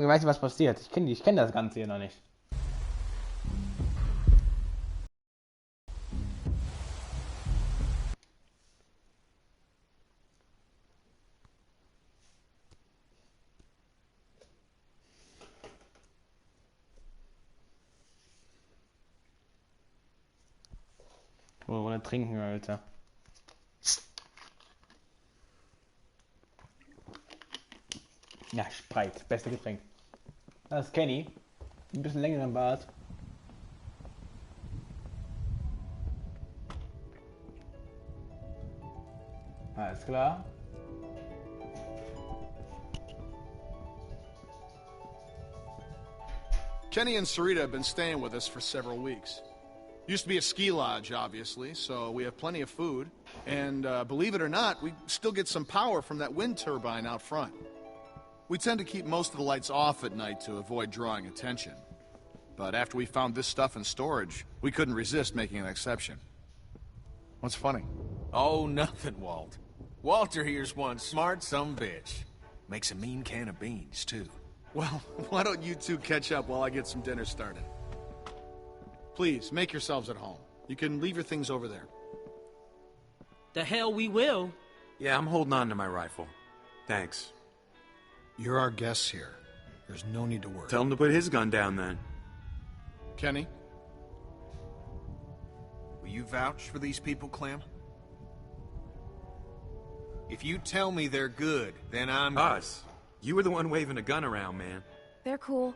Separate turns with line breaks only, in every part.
Ich weiß nicht, was passiert. Ich kenn das Ganze hier noch nicht. Ohne trinken, Alter. Ja, Sprite. Beste Getränk. Das ist Kenny. Ein bisschen längeren Bart. Alles klar.
Kenny and Sarita have been staying with us for several weeks. Used to be a ski lodge, obviously, so we have plenty of food. And believe it or not, we still get some power from that wind turbine out front. We tend to keep most of the lights off at night to avoid drawing attention. But after we found this stuff in storage, we couldn't resist making an exception. What's funny?
Oh, nothing, Walt. Walter here's one smart sumbitch. Makes a mean can of beans, too.
Well, why don't you two catch up while I get some dinner started? Please, make yourselves at home. You can leave your things over there.
The hell we will.
Yeah, I'm holding on to my rifle. Thanks.
You're our guests here. There's no need to worry.
Tell him to put his gun down, then.
Kenny?
Will you vouch for these people, Clem? If you tell me they're good, then I'm...
Us? You were the one waving a gun around, man.
They're cool.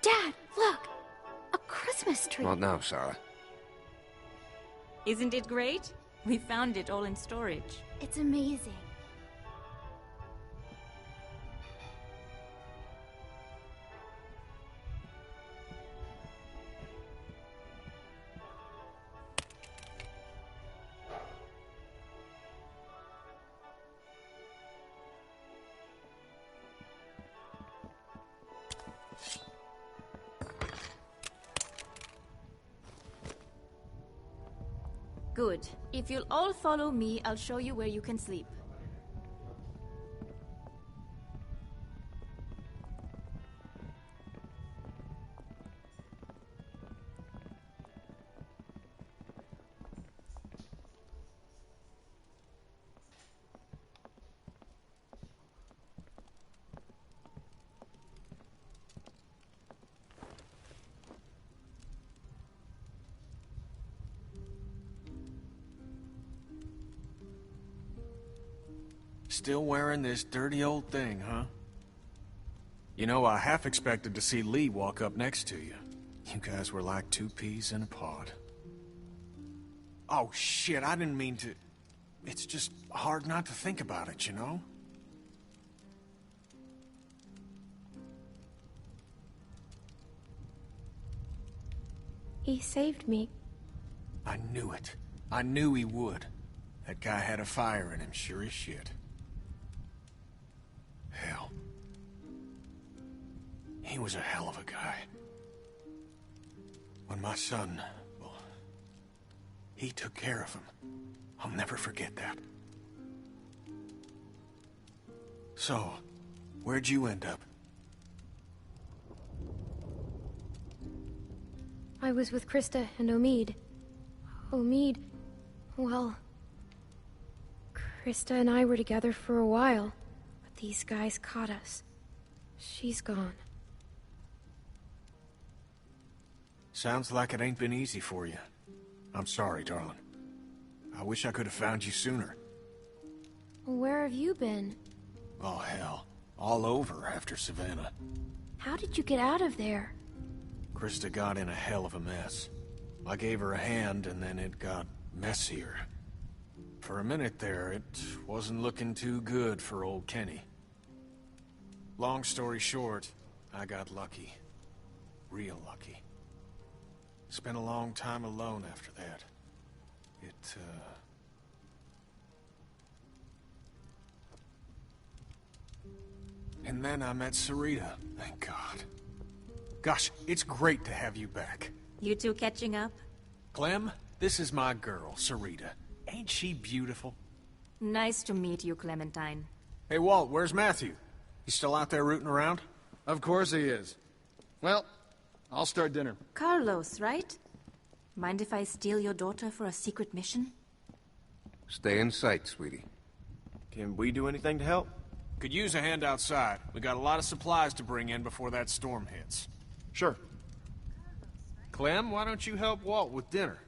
Dad, look! A Christmas tree!
Well, no, Sarah.
Isn't it great? We found it all in storage.
It's amazing.
Good. If you'll all follow me, I'll show you where you can sleep.
Still wearing this dirty old thing, huh? You know, I half expected to see Lee walk up next to you. You guys were like two peas in a pod. Oh, shit, I didn't mean to... It's just hard not to think about it, you know?
He saved me.
I knew it. I knew he would. That guy had a fire in him, sure as shit. Hell. He was a hell of a guy. When my son... well, he took care of him. I'll never forget that. So, where'd you end up?
I was with Krista and Omid. Omid... well... Krista and I were together for a while, but these guys caught us. She's gone.
Sounds like it ain't been easy for you. I'm sorry, darling. I wish I could have found you sooner.
Where have you been?
Oh, hell. All over after Savannah.
How did you get out of there?
Krista got in a hell of a mess. I gave her a hand, and then it got messier. For a minute there, it wasn't looking too good for old Kenny. Long story short, I got lucky. Real lucky. Spent a long time alone after that. And then I met Sarita, thank God. Gosh, it's great to have you back.
You two catching up?
Clem, this is my girl, Sarita. Ain't she beautiful?
Nice to meet you, Clementine.
Hey, Walt, where's Matthew? He's still out there rooting around?
Of course he is. Well, I'll start dinner.
Carlos, right? Mind if I steal your daughter for a secret mission?
Stay in sight, sweetie.
Can we do anything to help?
Could use a hand outside. We got a lot of supplies to bring in before that storm hits.
Sure.
Clem, why don't you help Walt with dinner?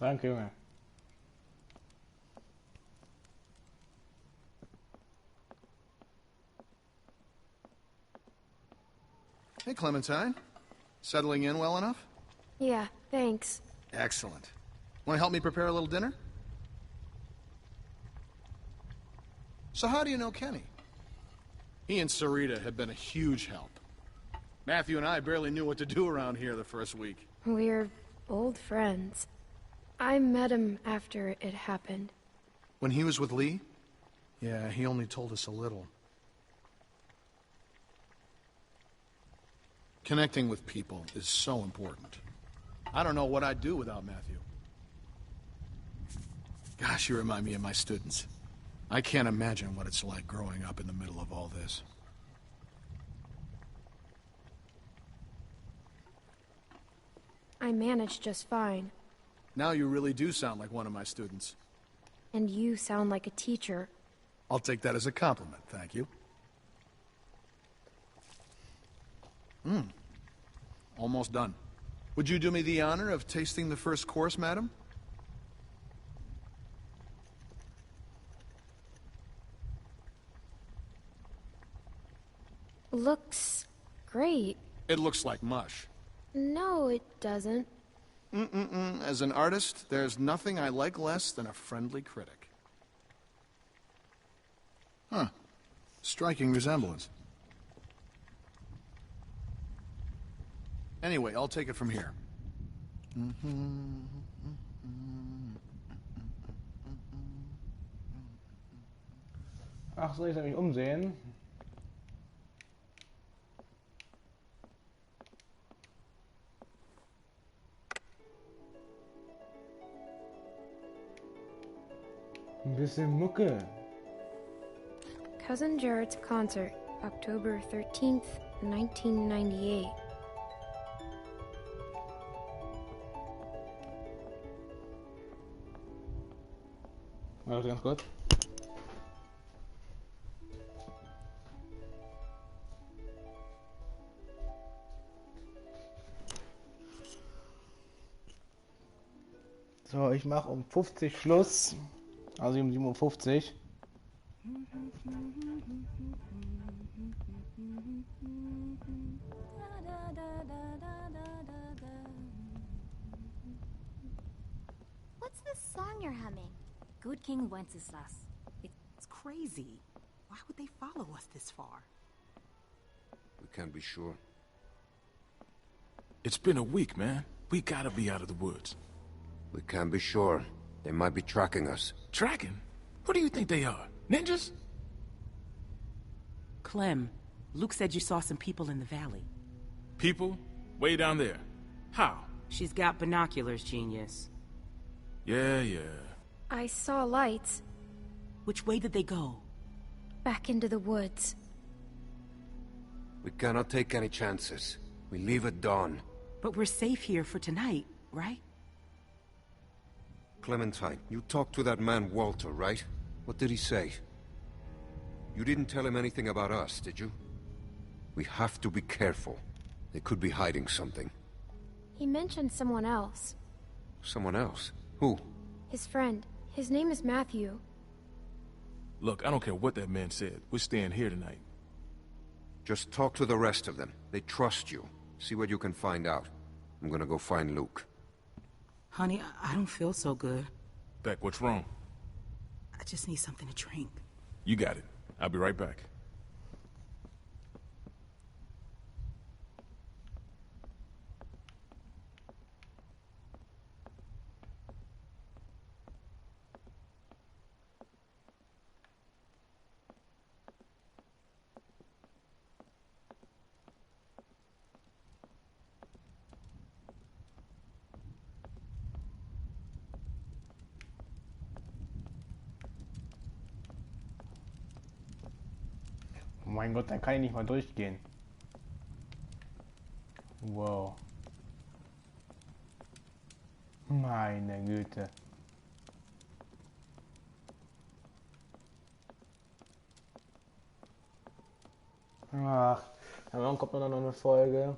Danke, Junge.
Hey, Clementine. Settling in well enough?
Yeah, thanks.
Excellent. Want to help me prepare a little dinner? So how do you know Kenny? He and Sarita have been a huge help. Matthew and I barely knew what to do around here the first week.
We're old friends. I met him after it happened.
When he was with Lee? Yeah, he only told us a little. Connecting with people is so important. I don't know what I'd do without Matthew. Gosh, you remind me of my students. I can't imagine what it's like growing up in the middle of all this.
I managed just fine.
Now you really do sound like one of my students.
And you sound like a teacher.
I'll take that as a compliment, thank you. Almost done. Would you do me the honor of tasting the first course, madam?
Looks great.
It looks like mush.
No, it doesn't.
As an artist, there's nothing I like less than a friendly critic. Huh. Striking resemblance. Anyway, I'll take it from here.
Ach, soll ich mich umsehen? Ein bisschen Mucke.
Cousin Jared's concert, October 13th, 1998.
Warte ganz kurz. So, ich mache um 50 Schluss. Also um 57.
What's this song you're humming?
Good King Wenceslas.
It's crazy. Why would they follow us this far?
We can't be sure.
It's been a week, man. We gotta be out of the woods.
We can't be sure. They might be tracking us.
Tracking? Who do you think they are? Ninjas?
Clem, Luke said you saw some people in the valley.
People? Way down there. How?
She's got binoculars, genius.
Yeah.
I saw lights.
Which way did they go?
Back into the woods.
We cannot take any chances. We leave at dawn.
But we're safe here for tonight, right?
Clementine, you talked to that man Walter, right? What did he say? You didn't tell him anything about us, did you? We have to be careful. They could be hiding something.
He mentioned someone else.
Someone else? Who?
His friend. His name is Matthew.
Look, I don't care what that man said. We're staying here tonight.
Just talk to the rest of them. They trust you. See what you can find out. I'm gonna go find Luke.
Honey, I don't feel so good.
Beck, what's wrong?
I just need something to drink.
You got it. I'll be right back.
mein Gott, dann kann ich nicht mal durchgehen. Wow. Meine Güte. Ach, dann kommt noch eine Folge.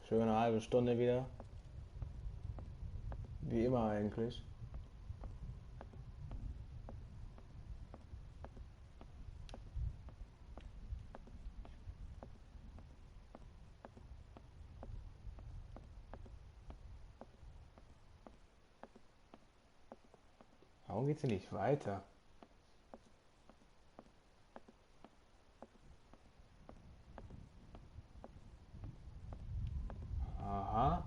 Schöne eine halbe Stunde wieder. Wie immer eigentlich. Warum geht's denn nicht weiter? Aha.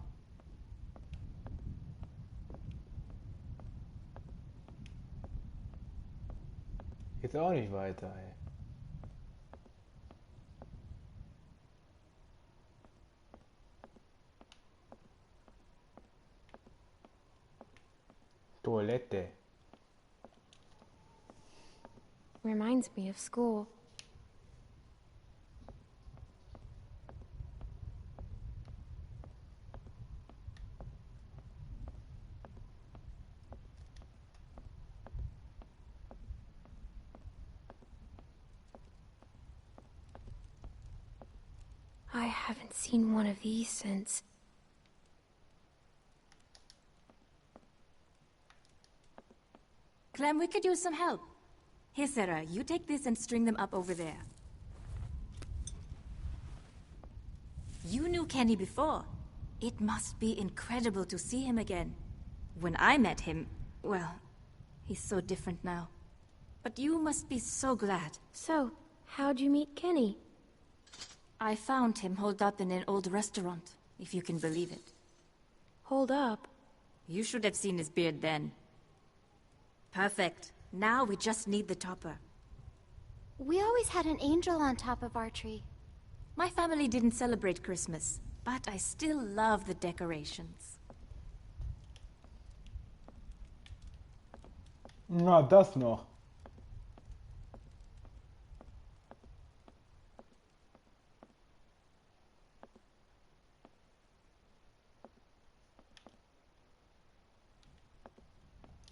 Geht's auch nicht weiter, ey. Toilette.
Reminds me of school. I haven't seen one of these since...
Clem, we could use some help. Here, Sarah, you take this and string them up over there. You knew Kenny before. It must be incredible to see him again. When I met him, well, he's so different now. But you must be so glad.
So, how'd you meet Kenny?
I found him holed up in an old restaurant, if you can believe it.
Hold up?
You should have seen his beard then. Perfect. Now we just need the topper.
We always had an angel on top of our tree.
My family didn't celebrate Christmas, but I still love the decorations.
Na, das noch.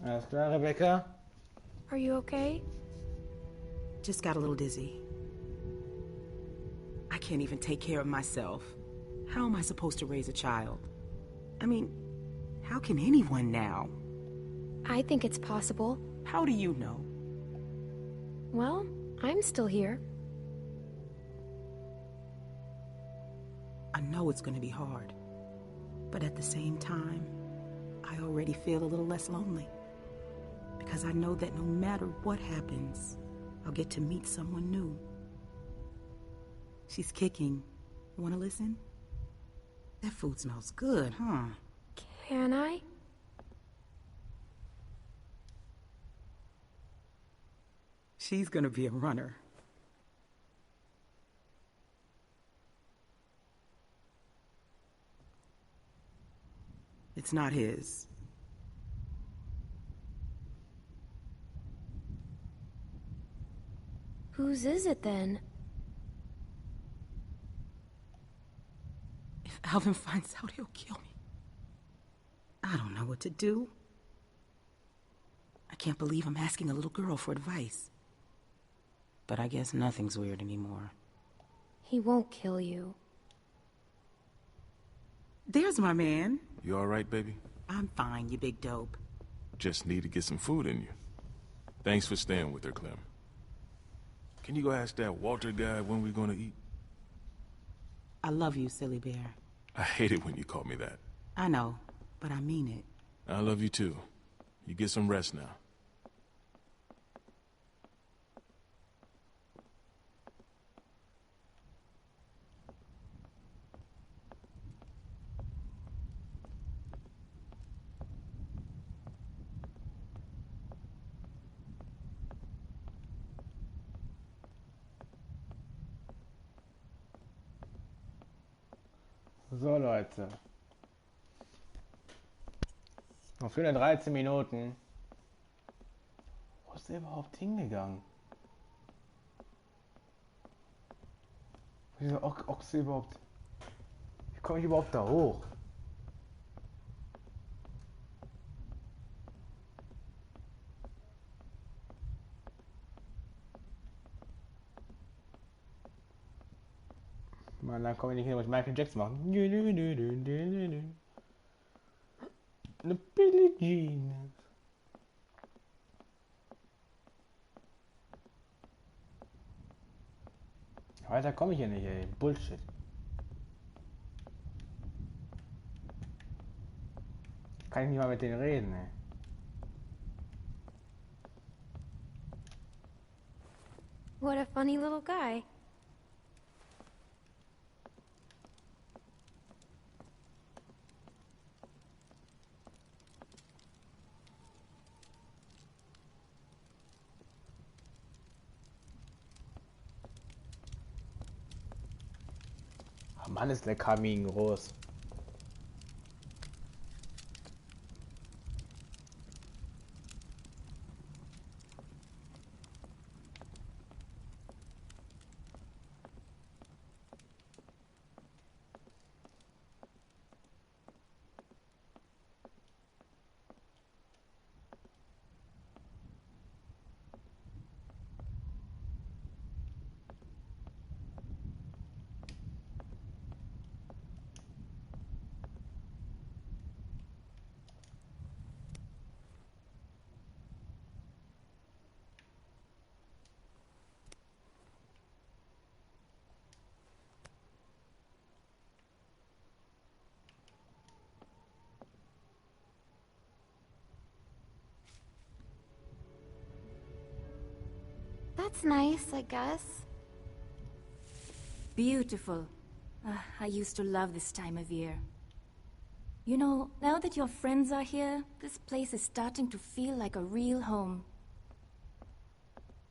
Alles klar, Rebecca?
Are you okay?
Just got a little dizzy. I can't even take care of myself. How am I supposed to raise a child? I mean, how can anyone now?
I think it's possible.
How do you know?
Well, I'm still here.
I know it's going to be hard. But at the same time, I already feel a little less lonely. Because I know that no matter what happens, I'll get to meet someone new. She's kicking. Want to listen? That food smells good, huh?
Can I?
She's gonna be a runner. It's not his.
Whose is it then?
If Alvin finds out, he'll kill me. I don't know what to do. I can't believe I'm asking a little girl for advice. But I guess nothing's weird anymore.
He won't kill you.
There's my man.
You all right, baby?
I'm fine, you big dope.
Just need to get some food in you. Thanks for staying with her, Clem. Can you go ask that Walter guy when we're gonna eat?
I love you, silly bear.
I hate it when you call me that.
I know, but I mean it.
I love you too. You get some rest now.
So, Leute. Noch für 13 Minuten. Wo ist der überhaupt hingegangen? Wieso Ochse überhaupt? Wie komme ich überhaupt da hoch? Mann, dann komme ich nicht hin, was Michael Jackson machen. Eine Billie Jean. Weiter komme ich hier nicht, ey. Bullshit. Kann ich nicht mal mit denen reden, ey.
What a funny little guy.
Oh Mann, ist der Kamin groß.
That's nice, I guess.
Beautiful. I used to love this time of year. You know, now that your friends are here, this place is starting to feel like a real home.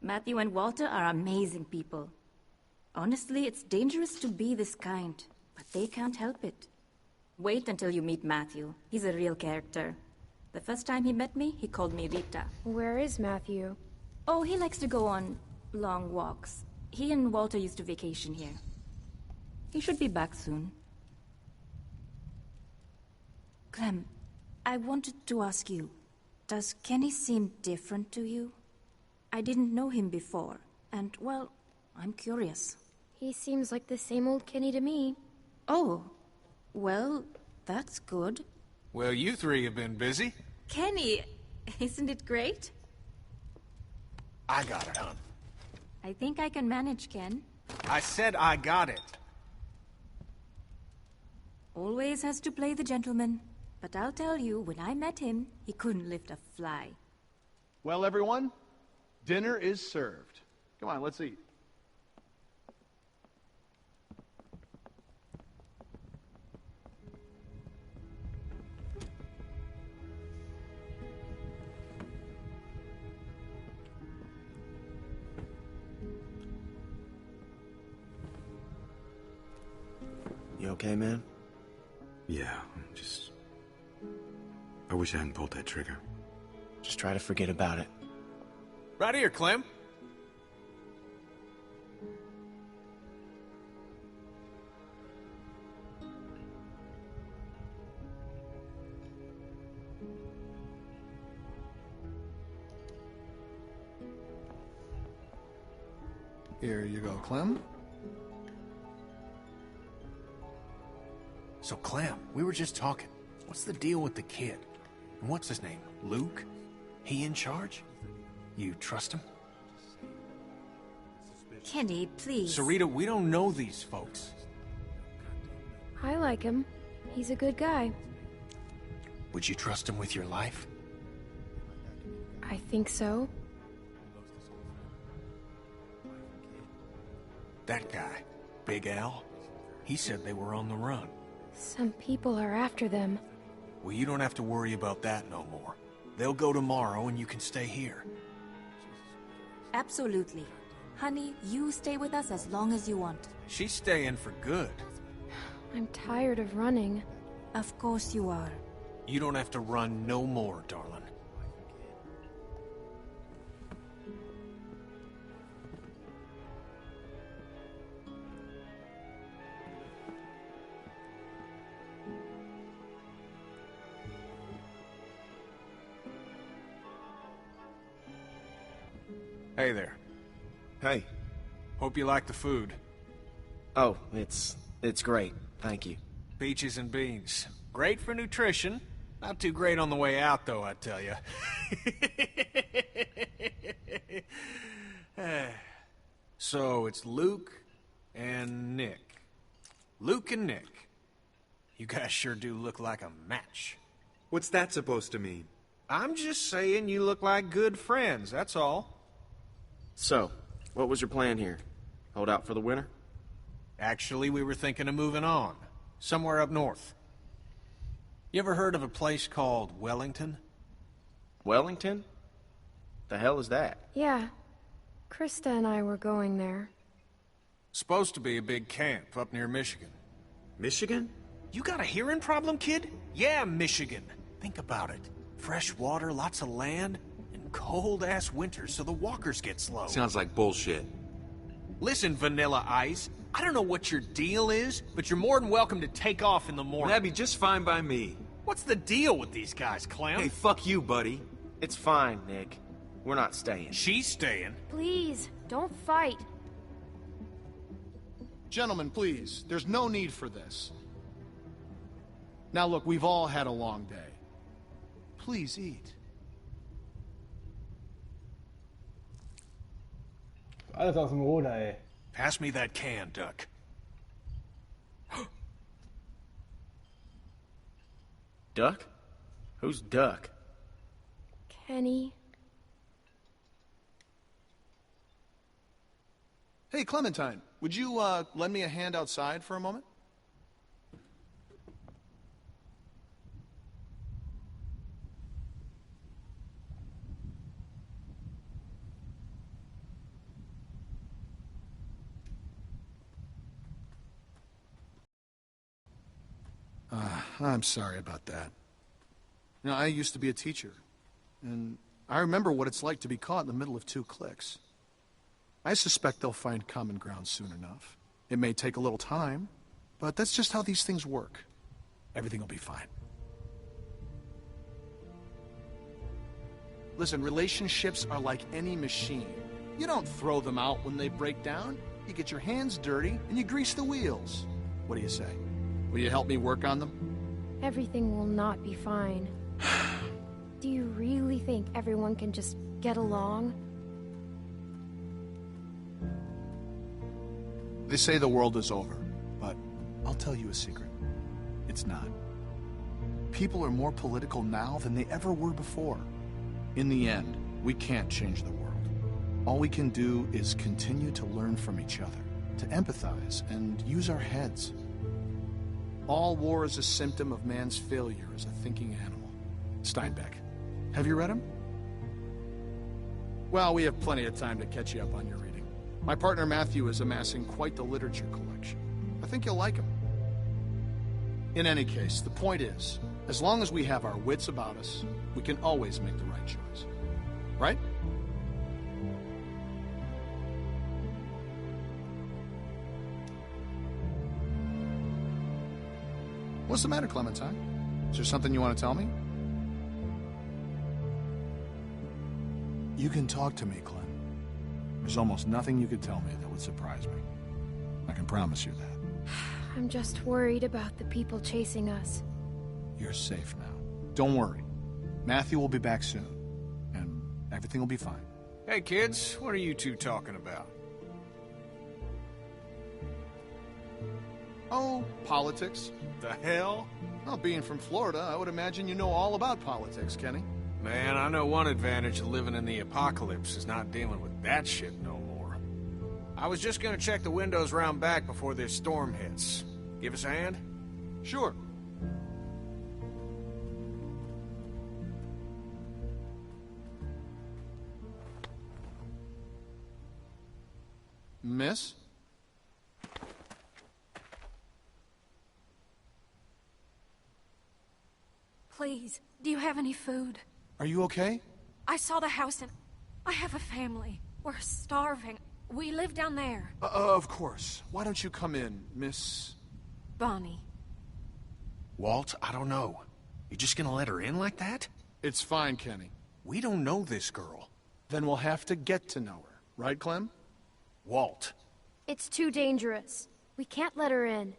Matthew and Walter are amazing people. Honestly, it's dangerous to be this kind, but they can't help it. Wait until you meet Matthew. He's a real character. The first time he met me, he called me Rita.
Where is Matthew?
Oh, he likes to go on long walks. He and Walter used to vacation here. He should be back soon. Clem, I wanted to ask you, does Kenny seem different to you? I didn't know him before, and, well, I'm curious.
He seems like the same old Kenny to me.
Oh, well, that's good.
Well, you three have been busy.
Kenny, isn't it great?
I got it, hon.
I think I can manage, Ken.
I said I got it.
Always has to play the gentleman. But I'll tell you, when I met him, he couldn't lift a fly.
Well, everyone, dinner is served. Come on, let's eat.
You okay, man? Yeah, I wish I hadn't pulled that trigger.
Just try to forget about it.
Right here, Clem.
Here you go, Clem.
So, Clem, we were just talking. What's the deal with the kid? And what's his name? Luke? He in charge? You trust him?
Kenny, please.
Sarita, we don't know these folks.
I like him. He's a good guy.
Would you trust him with your life?
I think so.
That guy, Big Al, he said they were on the run.
Some people are after them.
Well, you don't have to worry about that no more. They'll go tomorrow and you can stay here.
Absolutely. Honey, you stay with us as long as you want.
She's staying for good.
I'm tired of running.
Of course you are.
You don't have to run no more, darling. Hey there.
Hey.
Hope you like the food.
Oh, it's great. Thank you.
Peaches and beans. Great for nutrition. Not too great on the way out, though, I tell you. So, it's Luke and Nick. Luke and Nick. You guys sure do look like a match.
What's that supposed to mean?
I'm just saying you look like good friends, that's all.
So, what was your plan here? Hold out for the winter?
Actually, we were thinking of moving on. Somewhere up north. You ever heard of a place called Wellington?
Wellington? The hell is that?
Yeah. Krista and I were going there.
Supposed to be a big camp up near Michigan.
Michigan?
You got a hearing problem, kid? Yeah, Michigan. Think about it. Fresh water, lots of land, and cold-ass winters so the walkers get slow.
Sounds like bullshit.
Listen, Vanilla Ice, I don't know what your deal is, but you're more than welcome to take off in the morning.
That'd be just fine by me.
What's the deal with these guys, Clem?
Hey, fuck you, buddy.
It's fine, Nick. We're not staying.
She's staying.
Please, don't fight.
Gentlemen, please, there's no need for this. Now look, we've all had a long day. Please eat.
Alles aus dem Ruder, ey.
Pass me that can, Duck.
Duck? Who's Duck?
Kenny.
Hey, Clementine, would you, lend me a hand outside for a moment? I'm sorry about that. You know, I used to be a teacher, and I remember what it's like to be caught in the middle of two cliques. I suspect they'll find common ground soon enough. It may take a little time, but that's just how these things work. Everything will be fine. Listen, relationships are like any machine. You don't throw them out when they break down. You get your hands dirty, and you grease the wheels. What do you say? Will you help me work on them?
Everything will not be fine. Do you really think everyone can just get along?
They say the world is over, but I'll tell you a secret. It's not. People are more political now than they ever were before. In the end, we can't change the world. All we can do is continue to learn from each other, to empathize, and use our heads. All war is a symptom of man's failure as a thinking animal. Steinbeck. Have you read him? Well, we have plenty of time to catch you up on your reading. My partner Matthew is amassing quite the literature collection. I think you'll like him. In any case, the point is, as long as we have our wits about us, we can always make the right choice. Right? What's the matter, Clementine? Is there something you want to tell me? You can talk to me, Clem. There's almost nothing you could tell me that would surprise me. I can promise you that.
I'm just worried about the people chasing us.
You're safe now. Don't worry. Matthew will be back soon, and everything will be fine.
Hey, kids, what are you two talking about?
Oh, politics.
The hell?
Well, being from Florida, I would imagine you know all about politics, Kenny.
Man, I know one advantage of living in the apocalypse is not dealing with that shit no more. I was just gonna check the windows round back before this storm hits. Give us a hand?
Sure. Miss?
Please, do you have any food?
Are you okay?
I saw the house and I have a family. We're starving. We live down there.
Of course. Why don't you come in, Miss...
Bonnie.
Walt, I don't know. You just gonna let her in like that?
It's fine, Kenny.
We don't know this girl.
Then we'll have to get to know her. Right, Clem?
Walt.
It's too dangerous. We can't let her in.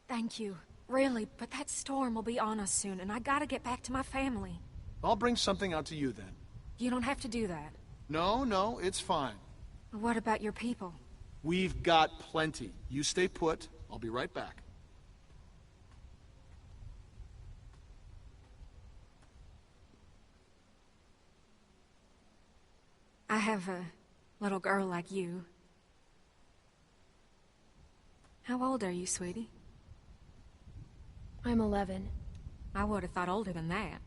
Thank you. Really, but that storm will be on us soon, and I gotta get back to my family.
I'll bring something out to you then.
You don't have to do that.
No, it's fine.
What about your people?
We've got plenty. You stay put. I'll be right back.
I have a little girl like you. How old are you, sweetie?
I'm 11.
I would have thought older than that.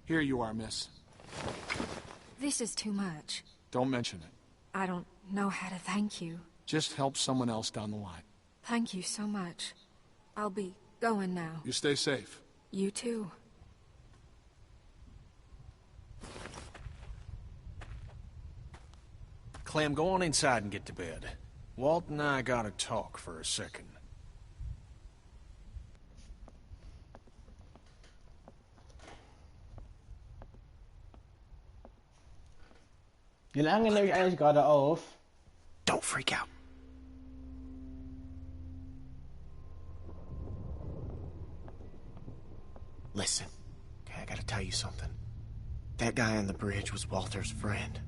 Here you are, miss.
This is too much.
Don't mention it.
I don't know how to thank you.
Just help someone else down the line.
Thank you so much. I'll be going now.
You stay safe.
You too.
Clem, go on inside and get to bed. Walt and I gotta talk for a second.
Die lange nehme ich eigentlich gerade auf.
Don't freak out. Listen, okay, I gotta tell you something. That guy on the bridge was Walter's friend.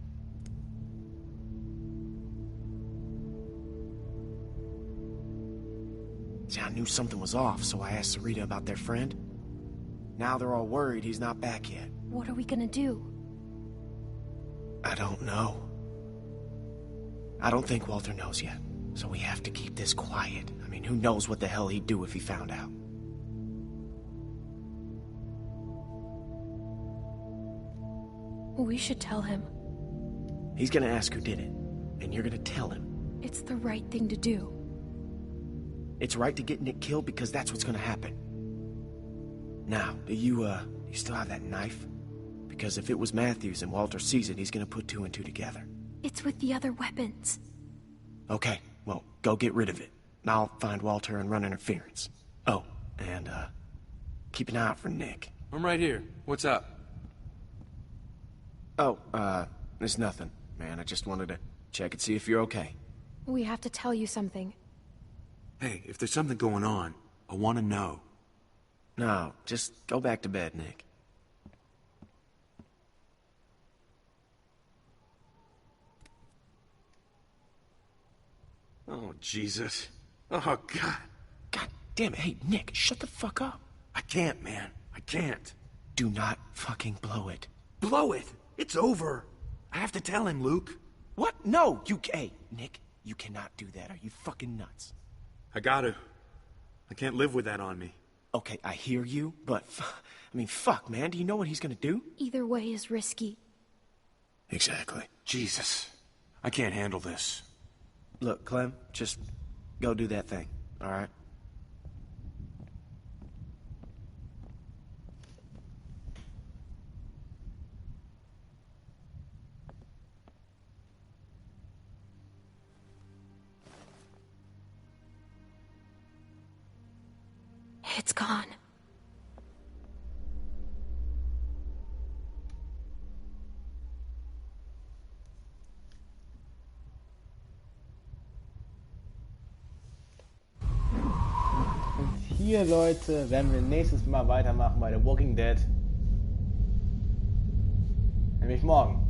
See, I knew something was off, so I asked Sarita about their friend. Now they're all worried he's not back yet.
What are we gonna do?
I don't know. I don't think Walter knows yet, so we have to keep this quiet. I mean, who knows what the hell he'd do if he found out.
We should tell him.
He's gonna ask who did it, and you're gonna tell him.
It's the right thing to do.
It's right to get Nick killed because that's what's gonna happen. Now, do you still have that knife? Because if it was Matthews and Walter sees it, he's gonna put two and two together.
It's with the other weapons.
Okay, well, go get rid of it. I'll find Walter and run interference. Oh, and, keep an eye out for Nick.
I'm right here. What's up?
Oh, it's nothing, man. I just wanted to check and see if you're okay.
We have to tell you something.
Hey, if there's something going on, I want to know.
No, just go back to bed, Nick.
Oh, Jesus. Oh, God.
God damn it. Hey, Nick, shut the fuck up.
I can't, man. I can't.
Do not fucking blow it.
Blow it? It's over. I have to tell him, Luke.
What? No, hey, Nick, you cannot do that. Are you fucking nuts?
I gotta. I can't live with that on me.
Okay, I hear you, but, I mean, fuck, man. Do you know what he's gonna do?
Either way is risky.
Exactly.
Jesus. I can't handle this.
Look, Clem, just go do that thing, all right?
It's gone.
Hier, Leute, werden wir nächstes Mal weitermachen bei The Walking Dead. Nämlich morgen.